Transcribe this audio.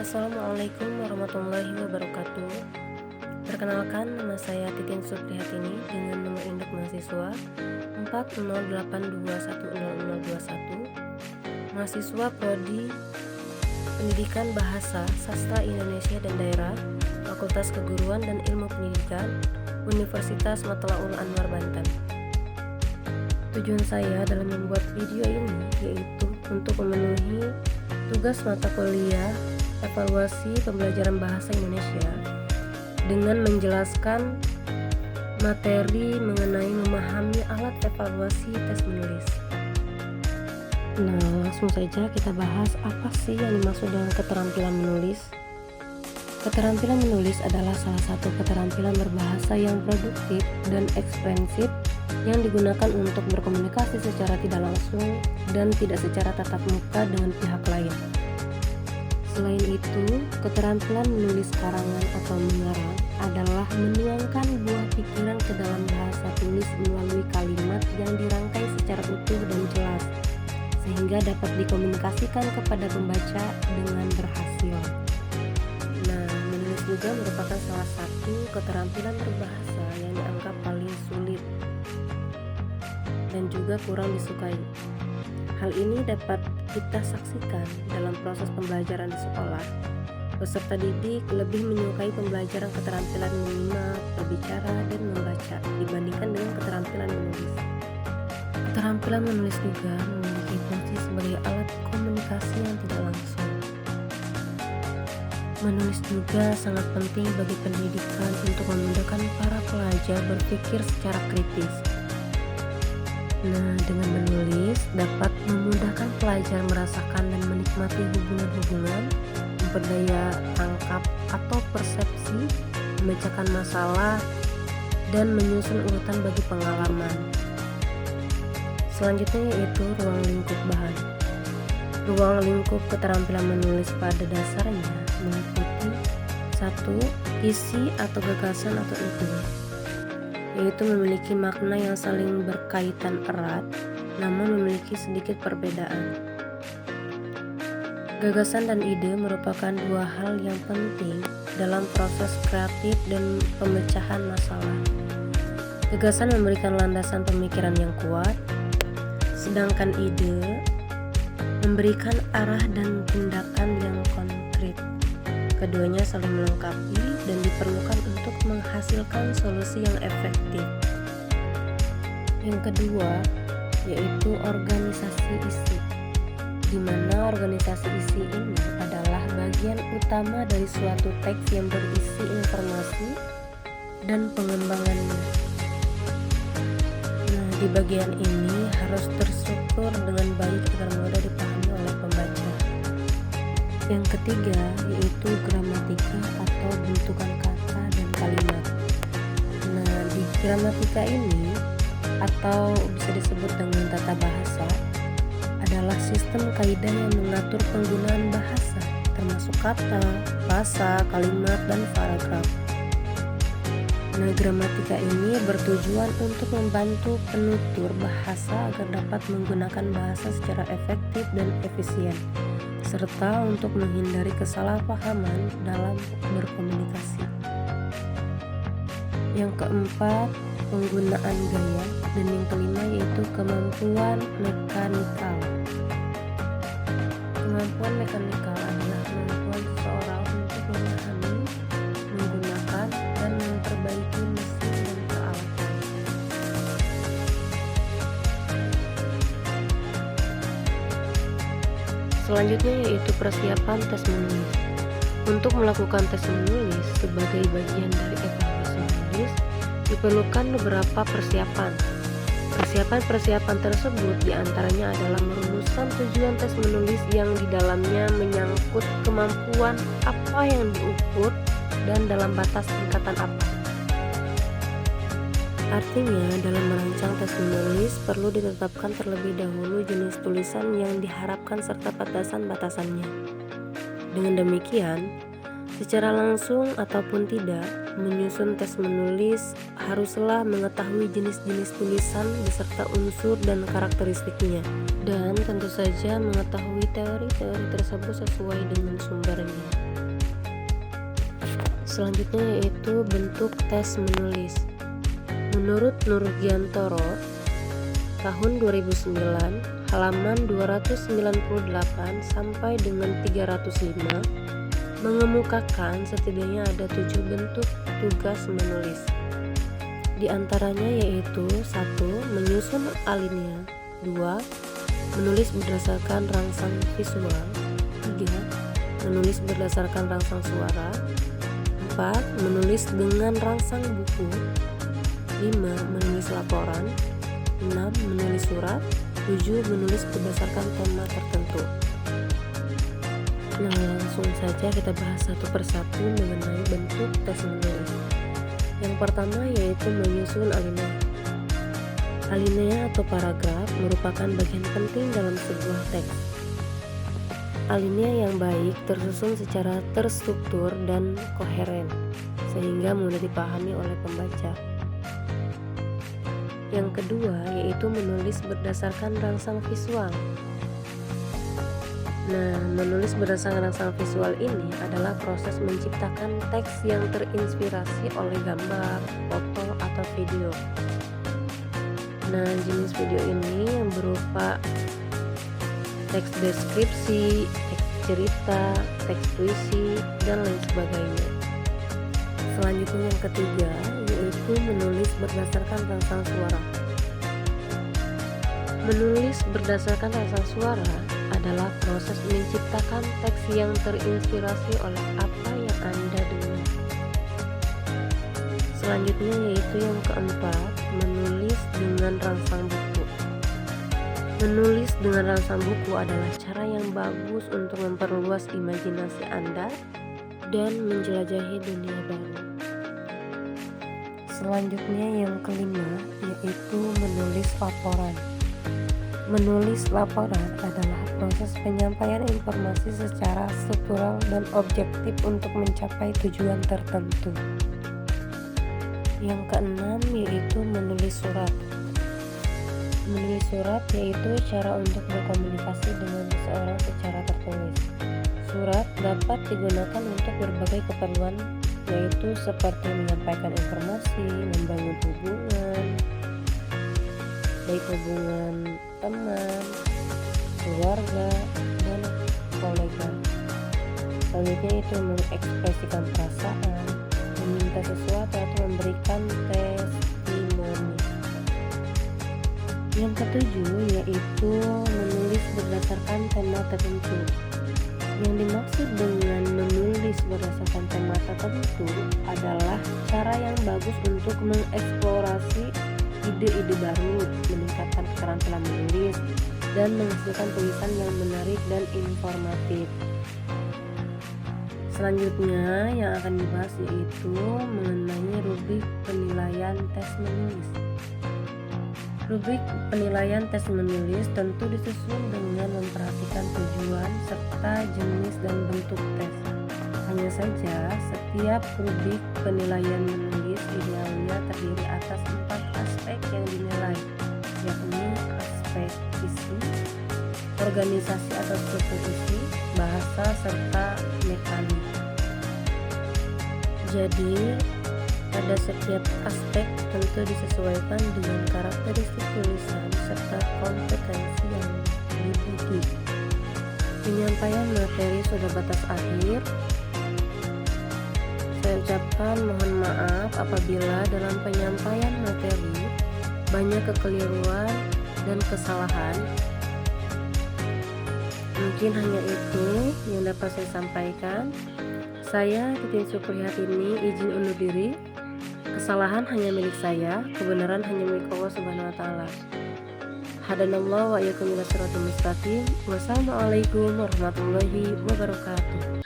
Assalamualaikum warahmatullahi wabarakatuh. Perkenalkan, nama saya Titin Supriyatini dengan nomor induk mahasiswa 4082100021, mahasiswa Prodi Pendidikan Bahasa, Sastra Indonesia dan Daerah, Fakultas Keguruan dan Ilmu Pendidikan, Universitas Matlaul Anwar Banten. Tujuan saya dalam membuat video ini yaitu untuk memenuhi tugas mata kuliah evaluasi pembelajaran bahasa Indonesia dengan menjelaskan materi mengenai memahami alat evaluasi tes menulis. Nah, langsung saja kita bahas apa sih yang dimaksud dengan keterampilan menulis. Keterampilan menulis adalah salah satu keterampilan berbahasa yang produktif dan eksprensif yang digunakan untuk berkomunikasi secara tidak langsung dan tidak secara tatap muka dengan pihak lain. Selain itu, keterampilan menulis karangan atau mengarang adalah menuangkan buah pikiran ke dalam bahasa tulis melalui kalimat yang dirangkai secara utuh dan jelas, sehingga dapat dikomunikasikan kepada pembaca dengan berhasil. Nah, menulis juga merupakan salah satu keterampilan berbahasa yang dianggap paling sulit dan juga kurang disukai. Hal ini dapat kita saksikan dalam proses pembelajaran di sekolah. Peserta didik lebih menyukai pembelajaran keterampilan menyimak, berbicara, dan membaca dibandingkan dengan keterampilan menulis. Keterampilan menulis juga memiliki fungsi sebagai alat komunikasi yang tidak langsung. Menulis juga sangat penting bagi pendidikan untuk memudahkan para pelajar berpikir secara kritis. Nah, dengan menulis dapat memudahkan pelajar merasakan dan menikmati hubungan-hubungan, memperdaya tangkap atau persepsi, memecahkan masalah, dan menyusun urutan bagi pengalaman. Selanjutnya yaitu ruang lingkup bahan. Ruang lingkup keterampilan menulis pada dasarnya meliputi 1. Isi atau gagasan atau ide, yaitu memiliki makna yang saling berkaitan erat namun memiliki sedikit perbedaan. Gagasan dan ide merupakan dua hal yang penting dalam proses kreatif dan pemecahan masalah. Gagasan memberikan landasan pemikiran yang kuat, sedangkan ide memberikan arah dan tindakan yang konkret. Keduanya saling melengkapi dan diperlukan untuk menghasilkan solusi yang efektif. Yang kedua yaitu organisasi isi, di mana organisasi isi ini adalah bagian utama dari suatu teks yang berisi informasi dan pengembangannya. Nah, di bagian ini harus terstruktur dengan baik agar mudah dipahami oleh pembaca. Yang ketiga yaitu gramatika atau bentukan kata dan kalimat. Nah, di gramatika ini atau bisa disebut dengan tata bahasa adalah sistem kaidah yang mengatur penggunaan bahasa, termasuk kata, frasa, kalimat, dan paragraf. Nah, gramatika ini bertujuan untuk membantu penutur bahasa agar dapat menggunakan bahasa secara efektif dan efisien, serta untuk menghindari kesalahpahaman dalam berkomunikasi. Yang keempat, penggunaan gaya, dan yang kelima yaitu kemampuan mekanikal. Kemampuan mekanikal adalah kemampuan seseorang untuk memahami, menggunakan, dan memperbaiki mesin dan peralatan. Selanjutnya yaitu persiapan tes menulis. Untuk melakukan tes menulis sebagai bagian dari evaluasi menulis, diperlukan beberapa persiapan. Persiapan tersebut diantaranya adalah merumuskan tujuan tes menulis yang di dalamnya menyangkut kemampuan apa yang diukur dan dalam batas tingkatan apa. Artinya, dalam merancang tes menulis perlu ditetapkan terlebih dahulu jenis tulisan yang diharapkan serta batasan-batasannya. Dengan demikian, Secara langsung ataupun tidak, menyusun tes menulis haruslah mengetahui jenis-jenis tulisan beserta unsur dan karakteristiknya, dan tentu saja mengetahui teori-teori tersebut sesuai dengan sumbernya. Selanjutnya yaitu bentuk tes menulis. Menurut Nurgiantoro, tahun 2009, halaman 298 sampai dengan 305, mengemukakan setidaknya ada 7 bentuk tugas menulis. Di antaranya yaitu 1. Menyusun alinea, 2. Menulis berdasarkan rangsang visual, 3. Menulis berdasarkan rangsang suara, 4. Menulis dengan rangsang buku, 5. Menulis laporan, 6. Menulis surat, 7. Menulis berdasarkan tema tertentu. Nah, langsung saja kita bahas satu persatu mengenai bentuk tes menulis. Yang pertama yaitu menyusun alinea. Alinea atau paragraf merupakan bagian penting dalam sebuah teks. Alinea yang baik tersusun secara terstruktur dan koheren, sehingga mudah dipahami oleh pembaca. Yang kedua yaitu menulis berdasarkan rangsang visual. Nah, menulis berdasarkan rangsang visual ini adalah proses menciptakan teks yang terinspirasi oleh gambar, foto, atau video. Nah, jenis video ini yang berupa teks deskripsi, teks cerita, teks puisi, dan lain sebagainya. Selanjutnya yang ketiga yaitu menulis berdasarkan rangsang suara. Menulis berdasarkan rangsang suara adalah proses menciptakan teks yang terinspirasi oleh apa yang Anda dengar. Selanjutnya yaitu yang keempat, menulis dengan rangsang buku. Menulis dengan rangsang buku adalah cara yang bagus untuk memperluas imajinasi Anda dan menjelajahi dunia baru. Selanjutnya yang kelima yaitu menulis laporan. Menulis laporan adalah proses penyampaian informasi secara struktural dan objektif untuk mencapai tujuan tertentu. Yang keenam yaitu menulis surat. Menulis surat yaitu cara untuk berkomunikasi dengan seseorang secara tertulis. Surat dapat digunakan untuk berbagai keperluan, yaitu seperti menyampaikan informasi, membangun hubungan, baik hubungan teman, keluarga, dan kolega. Selanjutnya itu mengekspresikan perasaan, meminta sesuatu atau memberikan testimoni. Yang ketujuh yaitu menulis berdasarkan tema tertentu. Yang dimaksud dengan menulis berdasarkan tema tertentu adalah cara yang bagus untuk mengeksplorasi ide-ide baru, meningkatkan keterampilan menulis, dan menghasilkan tulisan yang menarik dan informatif. Selanjutnya yang akan dibahas yaitu mengenai rubrik penilaian tes menulis. Rubrik penilaian tes menulis tentu disusun dengan memperhatikan tujuan serta jenis dan bentuk tes. Hanya saja setiap rubrik penilaian menulis idealnya terdiri atas 4 aspek yang dinilai, yakni aspek isi, organisasi atau struktur isi, bahasa, serta mekanik. Jadi pada setiap aspek tentu disesuaikan dengan karakteristik tulisan serta kompetensi yang dibutuhkan. Penyampaian materi sudah batas akhir. Saya ucapkan mohon maaf apabila dalam penyampaian materi banyak kekeliruan dan kesalahan. Mungkin hanya itu yang dapat saya sampaikan. Saya Titin Supriyatini izin undur diri. Kesalahan hanya milik saya, kebenaran hanya milik Allah Subhanahu wa taala. Hadanallahu wa iyyakum ila siratal mustaqim. Wassalamualaikum warahmatullahi wabarakatuh.